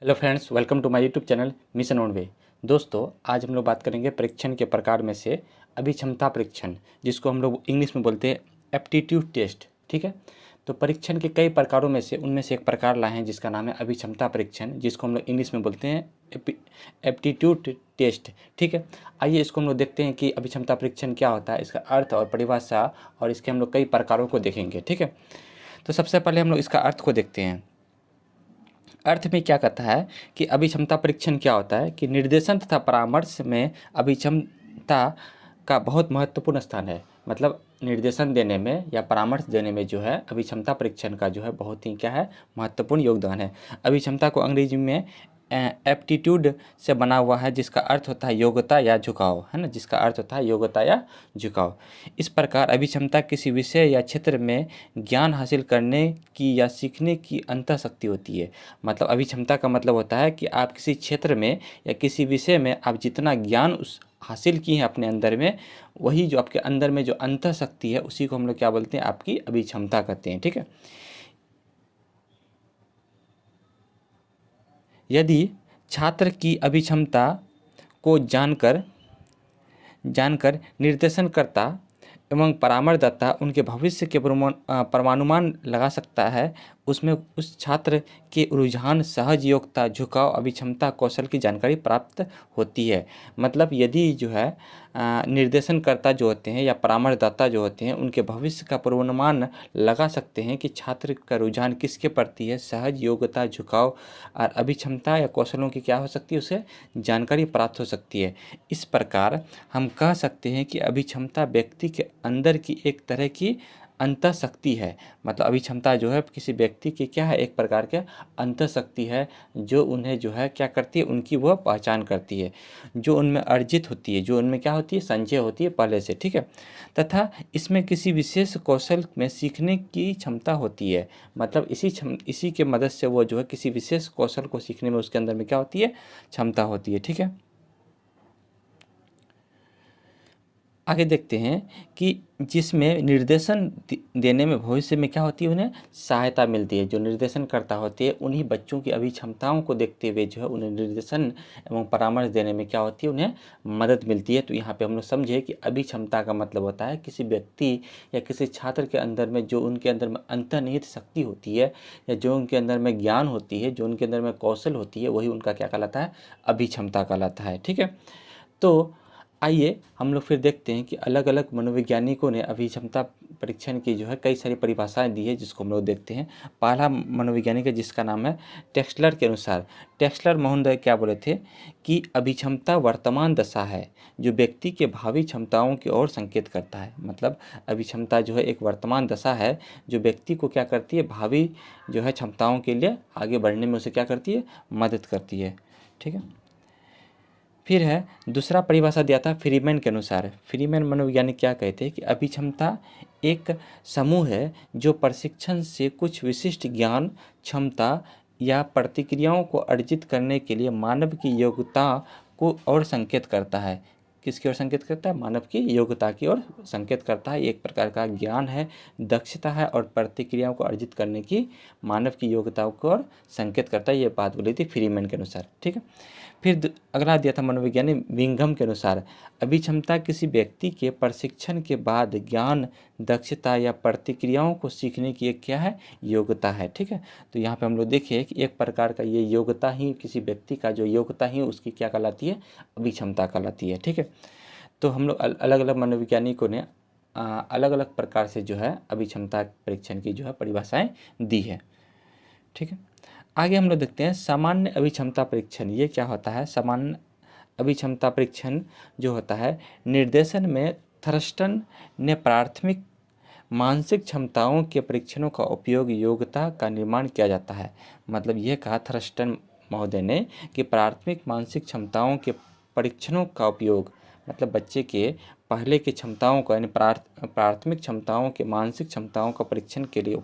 Hello friends, welcome to my YouTube channel mission on way. दोस्तों, आज हम लोग बात करेंगे परीक्षण के प्रकार में से अभिक्षमता परीक्षण, जिसको हम लोग इंग्लिश में बोलते हैं एप्टीट्यूड टेस्ट। ठीक है, तो परीक्षण के कई प्रकारों में से उनमें से एक प्रकार लाए हैं जिसका नाम है अभिक्षमता परीक्षण, जिसको हम लोग इंग्लिश में बोलते हैं एप्टीट्यूड टेस्ट। ठीक है, आइए इसको हम लोग देखते हैं कि अभिक्षमता परीक्षण क्या होता है, इसका अर्थ और परिभाषा, और इसके हम लोग कई प्रकारों को देखेंगे। ठीक है, तो सबसे पहले हम लोग इसका अर्थ को देखते हैं। अर्थ में क्या कहता है कि अभिक्षमता परीक्षण क्या होता है कि निर्देशन तथा परामर्श में अभिक्षमता का बहुत महत्वपूर्ण स्थान है। मतलब निर्देशन देने में या परामर्श देने में जो है अभिक्षमता परीक्षण का जो है बहुत ही क्या है, महत्वपूर्ण योगदान है। अभिक्षमता को अंग्रेजी में एप्टीट्यूड से बना हुआ है, जिसका अर्थ होता है योग्यता या झुकाव, है ना, जिसका अर्थ होता है योग्यता या झुकाव। इस प्रकार अभिक्षमता किसी विषय या क्षेत्र में ज्ञान हासिल करने की या सीखने की अंतःशक्ति होती है। मतलब अभिक्षमता का मतलब होता है कि आप किसी क्षेत्र में या किसी विषय में आप जितना ज्ञान उस हासिल किए हैं अपने अंदर में, वही जो आपके अंदर में जो अंतःशक्ति है उसी को हम लोग क्या बोलते हैं, आपकी अभिक्षमता कहते हैं। ठीक है, यदि छात्र की अभिक्षमता को जानकर जानकर निर्देशनकर्ता एवं परामर्शदाता उनके भविष्य के पूर्वानुमान लगा सकता है, उसमें उस छात्र के रुझान, सहज योग्यता, झुकाव, अभिक्षमता, कौशल की जानकारी प्राप्त होती है। मतलब यदि जो है निर्देशनकर्ता जो होते हैं या परामर्शदाता जो होते हैं, उनके भविष्य का पूर्वानुमान लगा सकते हैं कि छात्र का रुझान किसके प्रति है, सहज योग्यता, झुकाव और अभिक्षमता या कौशलों की क्या हो सकती है, उसे जानकारी प्राप्त हो सकती है। इस प्रकार हम कह सकते हैं कि अभिक्षमता व्यक्ति के अंदर की एक तरह की अंतःशक्ति है। मतलब अभिक्षमता जो है किसी व्यक्ति की क्या है, एक प्रकार के अंतःशक्ति है, जो उन्हें जो है क्या करती है, उनकी वह पहचान करती है, जो उनमें अर्जित होती है, जो उनमें क्या होती है, संचय होती है पहले से। ठीक है, तथा इसमें किसी विशेष कौशल में सीखने की क्षमता होती है। मतलब इसी के मदद से वो जो है किसी विशेष कौशल को सीखने में उसके अंदर में क्या होती है, क्षमता होती है। ठीक है, आगे देखते हैं कि जिसमें निर्देशन देने में भविष्य में क्या होती है, उन्हें सहायता मिलती है। जो निर्देशन करता होते हैं उन्हीं बच्चों की अभिक्षमताओं को देखते हुए जो है उन्हें निर्देशन एवं परामर्श देने में क्या होती है, उन्हें मदद मिलती है। तो यहाँ पे हम लोग समझे कि अभिक्षमता का मतलब होता है किसी व्यक्ति या किसी छात्र के अंदर में जो उनके अंदर में अंतर्निहित शक्ति होती है, या जो उनके अंदर में ज्ञान होती है, जो उनके अंदर में कौशल होती है, वही उनका क्या कहलाता है, अभिक्षमता कहलाता है। ठीक है, तो आइए हम लोग फिर देखते हैं कि अलग अलग मनोवैज्ञानिकों ने अभिक्षमता परीक्षण की जो है कई सारी परिभाषाएं दी है, जिसको हम लोग देखते हैं। पहला मनोवैज्ञानिक है जिसका नाम है टेक्सलर के अनुसार। टेक्सलर महोदय क्या बोले थे कि अभिक्षमता वर्तमान दशा है जो व्यक्ति के भावी क्षमताओं की ओर संकेत करता है। मतलब अभिक्षमता जो है एक वर्तमान दशा है जो व्यक्ति को क्या करती है, भावी जो है क्षमताओं के लिए आगे बढ़ने में उसे क्या करती है, मदद करती है। ठीक है, फिर है दूसरा परिभाषा दिया था फ्रीमैन के अनुसार। फ्रीमैन मनोवैज्ञानिक क्या कहते हैं कि अभिक्षमता एक समूह है जो प्रशिक्षण से कुछ विशिष्ट ज्ञान, क्षमता या प्रतिक्रियाओं को अर्जित करने के लिए मानव की योग्यता को और संकेत करता है। किसकी ओर संकेत करता है, मानव की योग्यता की ओर संकेत करता है। एक प्रकार का ज्ञान है, दक्षता है और प्रतिक्रियाओं को अर्जित करने की मानव की योग्यताओं को और संकेत करता है। ये बात बोली थी फ्रीमैन के अनुसार। ठीक है, फिर अगला दिया था मनोविज्ञानी विंघम के अनुसार। अभिक्षमता किसी व्यक्ति के प्रशिक्षण के बाद ज्ञान, दक्षता या प्रतिक्रियाओं को सीखने की एक क्या है, योग्यता है। ठीक है, तो यहाँ पे हम लोग देखिए कि एक प्रकार का ये योग्यता ही किसी व्यक्ति का जो योग्यता ही उसकी क्या कहलाती है, अभिक्षमता कहलाती है। ठीक है, तो हम लोग अलग अलग मनोवैज्ञानिकों ने अलग अलग प्रकार से जो है अभिक्षमता परीक्षण की जो है परिभाषाएं दी है। ठीक है, आगे हम लोग देखते हैं सामान्य अभिक्षमता परीक्षण। ये क्या होता है, सामान्य अभिक्षमता परीक्षण जो होता है, निर्देशन में थर्स्टन ने प्राथमिक मानसिक क्षमताओं के परीक्षणों का उपयोग योग्यता का निर्माण किया जाता है। मतलब ये कहा थर्स्टन महोदय ने कि प्राथमिक मानसिक क्षमताओं के परीक्षणों का उपयोग, मतलब बच्चे के पहले की क्षमताओं का यानी प्राथमिक क्षमताओं के मानसिक क्षमताओं का परीक्षण के लिए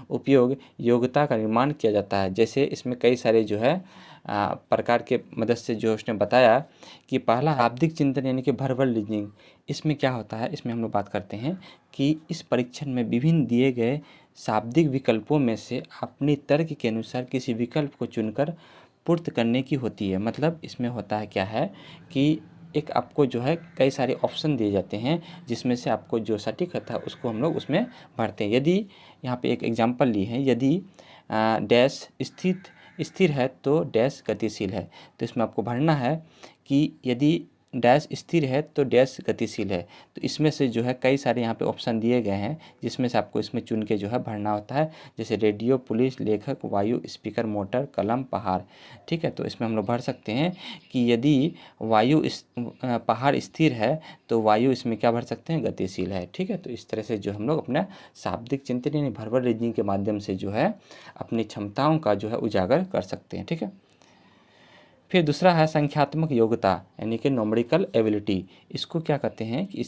उपयोग योग्यता का निर्माण किया जाता है। जैसे इसमें कई सारे जो है प्रकार के मदद से जो उसने बताया कि पहला शाब्दिक चिंतन यानी कि वर्बल रीजनिंग। इसमें क्या होता है, इसमें हम लोग बात करते हैं कि इस परीक्षण में विभिन्न दिए गए शाब्दिक विकल्पों में से अपने तर्क के अनुसार किसी विकल्प को चुनकर पूर्त करने की होती है। मतलब इसमें होता है क्या है कि एक आपको जो है कई सारे ऑप्शन दिए जाते हैं, जिसमें से आपको जो सटीक होता है उसको हम लोग उसमें भरते हैं। यदि यहाँ पे एक एग्जांपल ली है, यदि डैश स्थिर है तो डैश गतिशील है। तो इसमें आपको भरना है कि यदि डैश स्थिर है तो डैश गतिशील है। तो इसमें से जो है कई सारे यहाँ पे ऑप्शन दिए गए हैं, जिसमें से आपको इसमें चुन के जो है भरना होता है। जैसे रेडियो, पुलिस, लेखक, वायु, स्पीकर, मोटर, कलम, पहाड़। ठीक है, तो इसमें हम लोग भर सकते हैं कि यदि पहाड़ स्थिर है तो वायु इसमें क्या भर सकते हैं, गतिशील है। ठीक है, तो इस तरह से जो हम लोग अपना शाब्दिक चिंतन यानी वर्बल रीजनिंग के माध्यम से जो है अपनी क्षमताओं का जो है उजागर कर सकते हैं। ठीक है, फिर दूसरा है संख्यात्मक योग्यता यानी कि न्यूमेरिकल एबिलिटी। इसको क्या कहते हैं कि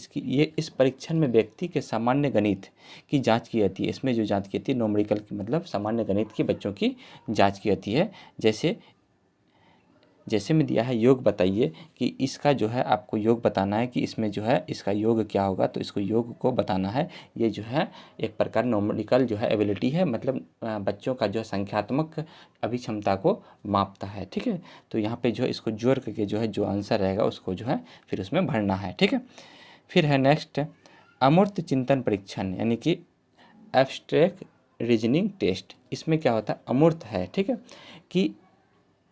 इस परीक्षण में व्यक्ति के सामान्य गणित की जांच की जाती है। इसमें जो जांच की जाती है न्यूमेरिकल की मतलब सामान्य गणित के बच्चों की जांच की जाती है। जैसे में दिया है योग बताइए, कि इसका जो है आपको योग बताना है कि इसमें जो है इसका योग क्या होगा, तो इसको योग को बताना है। ये जो है एक प्रकार न्यूमेरिकल जो है एबिलिटी है, मतलब बच्चों का जो है संख्यात्मक अभिक्षमता को मापता है। ठीक है, तो यहाँ पे जो है इसको जोड़ करके जो है जो आंसर रहेगा उसको जो है फिर उसमें भरना है। ठीक है, फिर है नेक्स्ट अमूर्त चिंतन परीक्षण यानी कि एब्स्ट्रैक्ट रीजनिंग टेस्ट। इसमें क्या होता है, अमूर्त है। ठीक है, कि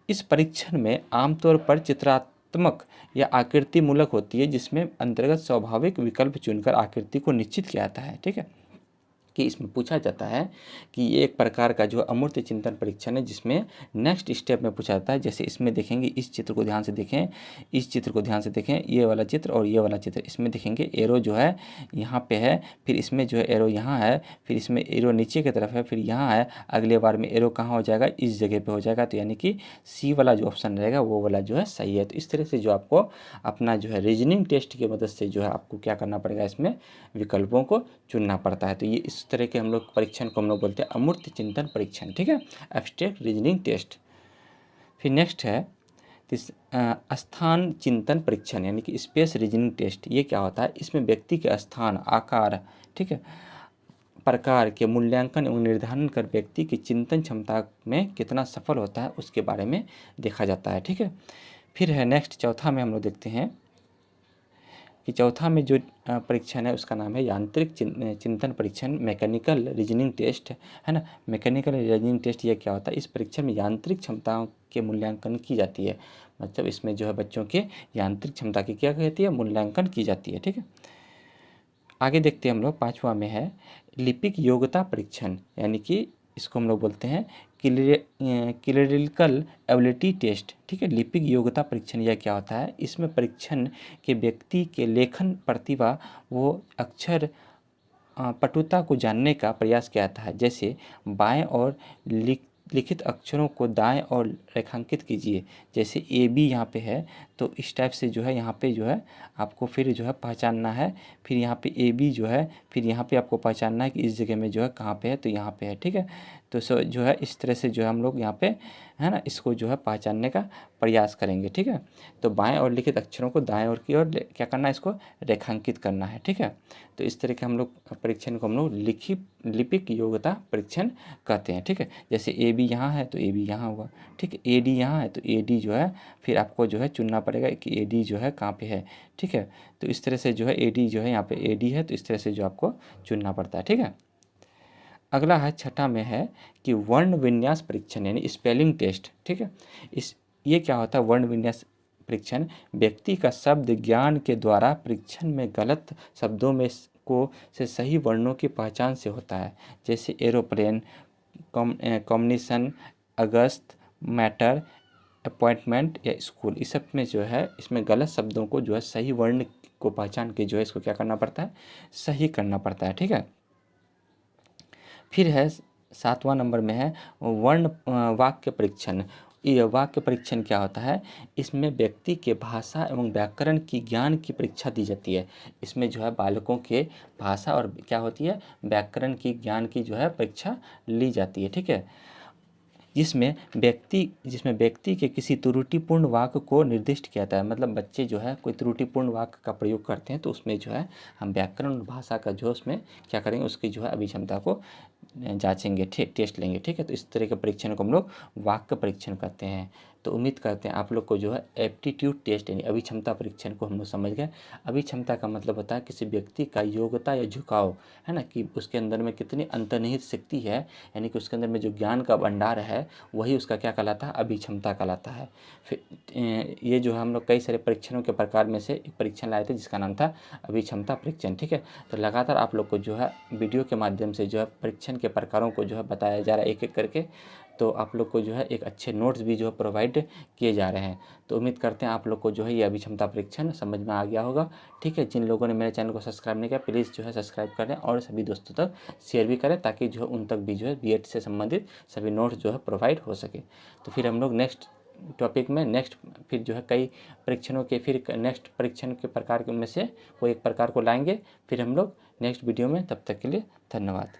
इस परीक्षण में आमतौर पर चित्रात्मक या आकृति मूलक होती है, जिसमें अंतर्गत स्वाभाविक विकल्प चुनकर आकृति को निश्चित किया जाता है। ठीक है, कि इसमें पूछा जाता है कि ये एक प्रकार का जो अमूर्त चिंतन परीक्षण है, जिसमें नेक्स्ट स्टेप में पूछा जाता है। जैसे इसमें देखेंगे, इस चित्र को ध्यान से देखें, इस चित्र को ध्यान से देखें, ये वाला चित्र और ये वाला चित्र। इसमें देखेंगे एरो जो है यहाँ पे है, फिर इसमें जो है एरो यहाँ है, फिर इसमें एरो नीचे की तरफ है, फिर यहाँ है। अगले बार में एरो कहाँ हो जाएगा, इस जगह पे हो जाएगा। तो यानी कि सी वाला जो ऑप्शन रहेगा वो वाला जो है सही है। तो इस तरह से जो आपको अपना जो है रीजनिंग टेस्ट की मदद से जो है आपको क्या करना पड़ेगा, इसमें विकल्पों को चुनना पड़ता है। तो ये इस तरह के हम लोग परीक्षण को हम लोग बोलते हैं अमूर्त चिंतन परीक्षण। ठीक है, एब्स्ट्रैक्ट रीजनिंग टेस्ट। फिर नेक्स्ट है स्थान चिंतन परीक्षण यानी कि स्पेस रीजनिंग टेस्ट। ये क्या होता है, इसमें व्यक्ति के स्थान, आकार, ठीक है, प्रकार के मूल्यांकन एवं निर्धारण कर व्यक्ति की चिंतन क्षमता में कितना सफल होता है उसके बारे में देखा जाता है। ठीक है, फिर है नेक्स्ट चौथा में हम लोग देखते हैं कि चौथा में जो परीक्षण है उसका नाम है यांत्रिक चिंतन परीक्षण, मैकेनिकल रीजनिंग टेस्ट, है ना। मैकेनिकल रीजनिंग टेस्ट ये क्या होता है, इस परीक्षण में यांत्रिक क्षमताओं के मूल्यांकन की जाती है। मतलब इसमें जो है बच्चों के यांत्रिक क्षमता की क्या कहती है, मूल्यांकन की जाती है। ठीक है, आगे देखते हैं हम लोग पाँचवा में है लिपिक योग्यता परीक्षण यानी कि इसको हम लोग बोलते हैं क्लियरिकल एबिलिटी टेस्ट। ठीक है, लिपिक योग्यता परीक्षण यह क्या होता है, इसमें परीक्षण के व्यक्ति के लेखन प्रतिभा वो अक्षर पटुता को जानने का प्रयास किया जाता है। जैसे बाएं और लिखित अक्षरों को दाएं और रेखांकित कीजिए। जैसे ए बी यहाँ पे है, तो इस टाइप से जो है यहाँ पे जो है आपको फिर जो है पहचानना है। फिर यहाँ पे ए बी जो है, फिर यहाँ पे आपको पहचानना है कि इस जगह में जो है कहाँ पे है, तो यहाँ पे है। ठीक है, तो जो है इस तरह से जो है हम लोग यहाँ पे है ना इसको जो है पहचानने का प्रयास करेंगे। ठीक है, तो बाएं और लिखित अक्षरों को दाएं और की ओर क्या करना है, इसको रेखांकित करना है। ठीक है, तो इस तरह के हम लोग परीक्षण को हम लोग लिपिक योग्यता परीक्षण कहते हैं। ठीक है, जैसे ए बी यहाँ है तो ए बी यहाँ होगा। ठीक है, ए डी यहाँ है तो ए डी जो है फिर आपको जो है चुनना पड़ेगा कि ए डी जो है कहाँ पे है। ठीक है, तो इस तरह से जो है ए डी जो है यहाँ पे ए डी है, तो इस तरह से जो आपको चुनना पड़ता है। ठीक है, अगला है छठा में है कि वर्ण विन्यास परीक्षण यानी स्पेलिंग टेस्ट। ठीक है, ये क्या होता है, वर्ण विन्यास परीक्षण व्यक्ति का शब्द ज्ञान के द्वारा परीक्षण में गलत शब्दों में से सही वर्णों की पहचान से होता है। जैसे एरोप्लेन, कॉम्बिनेशन, अगस्त, मैटर, अपॉइंटमेंट या स्कूल, इस सब में जो है इसमें गलत शब्दों को जो है सही वर्ण को पहचान के जो है इसको क्या करना पड़ता है, सही करना पड़ता है। ठीक है, फिर है सातवां नंबर में है वर्ण वाक्य परीक्षण। ये वाक्य परीक्षण क्या होता है, इसमें व्यक्ति के भाषा एवं व्याकरण की ज्ञान की परीक्षा दी जाती है। इसमें जो है बालकों के भाषा और क्या होती है, व्याकरण की ज्ञान की जो है परीक्षा ली जाती है। ठीक है, जिसमें व्यक्ति के किसी त्रुटिपूर्ण वाक्य को निर्दिष्ट किया जाता है। मतलब बच्चे जो है कोई त्रुटिपूर्ण वाक्य का प्रयोग करते हैं तो उसमें जो है हम व्याकरण और भाषा का जो उसमें क्या करेंगे, उसकी जो है अभिक्षमता को जांचेंगे, टेस्ट लेंगे। ठीक है, तो इस तरह के परीक्षण को हम लोग वाक्य परीक्षण कहते हैं। तो उम्मीद करते हैं आप लोग को जो है एप्टीट्यूड टेस्ट यानी अभिक्षमता परीक्षण को हम लोग समझ गए। अभिक्षमता का मतलब होता है किसी व्यक्ति का योग्यता या झुकाव, है ना, कि उसके अंदर में कितनी अंतर्निहित शक्ति है, यानी कि उसके अंदर में जो ज्ञान का भंडार है वही उसका क्या कहलाता है, अभिक्षमता कहलाता है। फिर ये जो है हम लोग कई सारे परीक्षणों के प्रकार में से एक परीक्षण लाए थे जिसका नाम था अभिक्षमता परीक्षण। ठीक है, तो लगातार आप लोग को जो है वीडियो के माध्यम से जो है परीक्षण के प्रकारों को जो है बताया जा रहा है एक एक करके। तो आप लोग को जो है एक अच्छे नोट्स भी जो है प्रोवाइड किए जा रहे हैं। तो उम्मीद करते हैं आप लोग को जो है ये अभिक्षमता परीक्षण समझ में आ गया होगा। ठीक है, जिन लोगों ने मेरे चैनल को सब्सक्राइब नहीं किया प्लीज़ जो है सब्सक्राइब करें और सभी दोस्तों तक शेयर भी करें, ताकि जो है उन तक भी जो है बीएड से संबंधित सभी नोट्स जो है प्रोवाइड हो सके। तो फिर हम लोग नेक्स्ट टॉपिक में फिर जो है कई परीक्षणों के फिर नेक्स्ट परीक्षण के प्रकार में से कोई एक प्रकार को लाएंगे फिर हम लोग नेक्स्ट वीडियो में। तब तक के लिए धन्यवाद।